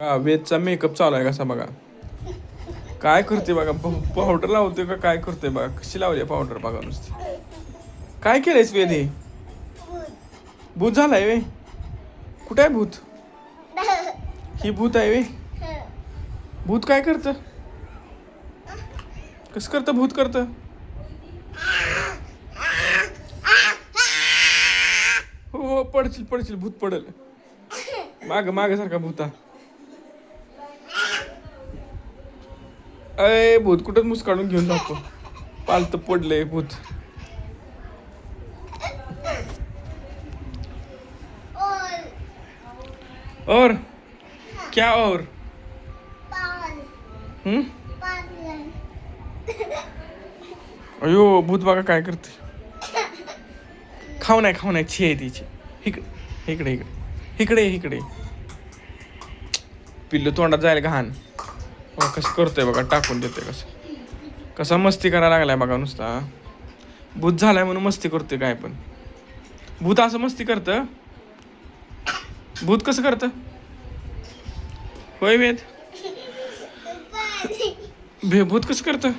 हा वेदचा मेकअप चालू आहे कसा बघा. काय करते बघा, पावडर लावते का काय करते बघा, कशी लावली पावडर बघा नुसती. काय केलंयस वेद हे? भूत झालाय वे. कुठे आहे भूत? ही भूत आहे वे. भूत काय करतं? कसं करतं भूत करतं? हो हो, पडशील पडशील, भूत पडल. माग माग सारखा भूता. अय भूत कुठं मुसकाडून घेऊन जातो. पालत पडलंय भूत. और क्या और हम्म. अयो भूत बघा काय करते. खाऊ नाही छी आहे तिची. इकडे इकडे इकडे इकडे इकडे. पिल्लू तोंडात जायला घाण. बघा कसं करतोय बघा, टाकून देतोय कसं. कसा मस्ती करायला लागलाय बघा नुसता. भूत झालाय म्हणून मस्ती करतोय काय पण. भूत असं मस्ती करतं. भूत कसं करतं होय वेद? भूत कसं करतं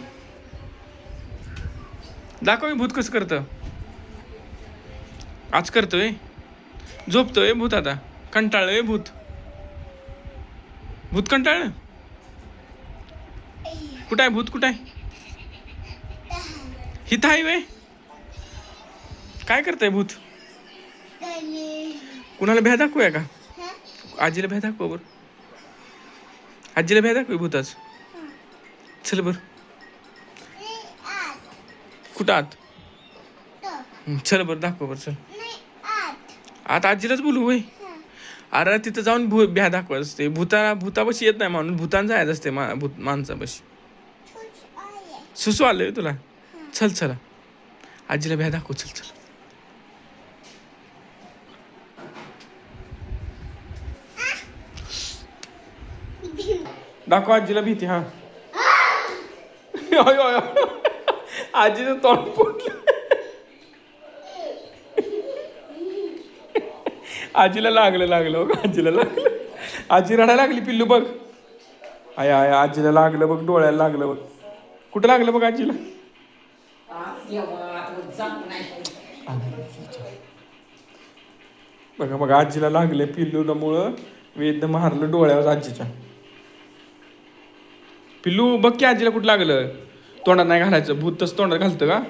दाखव, भूत कसं करतं. आज करतोय, झोपतोय भूत. आता कंटाळलंय भूत. भूत कंटाळलं. कुठं आहे भूत, कुठं आहे? हिथं आहे वे. काय करतंय भूत? कुणाला भ्या दाखवूया का? आजीला भ्या दाखव बर. आजीला भ्या दाखव भूताच. चल बर. कुठं आत? चल बर दाखव बर चल. आता आजीलाच बोलू होय. अरे तिथं जाऊन भ्या दाखवत असते. भूतापाशी येत नाही माणूस, भूतान जायचं असते माणसापाशी. सुसू आलंय तुला. चल चला आजीला भ्या दाखव, चल चल. दाखव आजीला भीती. हा आजीचं तोंड फुटलं. आजीला लागलं आजीला लागलं. आजी रडायला लागली पिल्लू बघ. आय आय आजीला लागलं बघ, डोळ्याला लागलं बघ. कुठं लागलं बघ आजीला. बघा बघा आजीला लागले पिल्लूमुळं. वेद मारलं डोळ्यावर आजीच्या. पिल्लू बघ की आजीला कुठं लागलं. तोंडात नाही घालायचं, भूत तसं तोंडात घालतं का?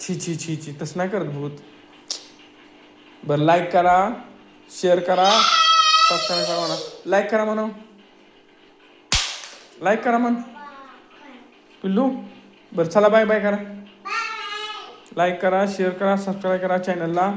छी छी छी छी, तसं नाही करत भूत. बरं लाईक करा, शेअर करा, सबस्क्राईब करा म्हणा. लाईक करा म्हणा, लाईक करा म्हण पिल्लू. बरं चला बाय बाय करा. लाईक करा, शेअर करा, सबस्क्राईब करा चॅनलला.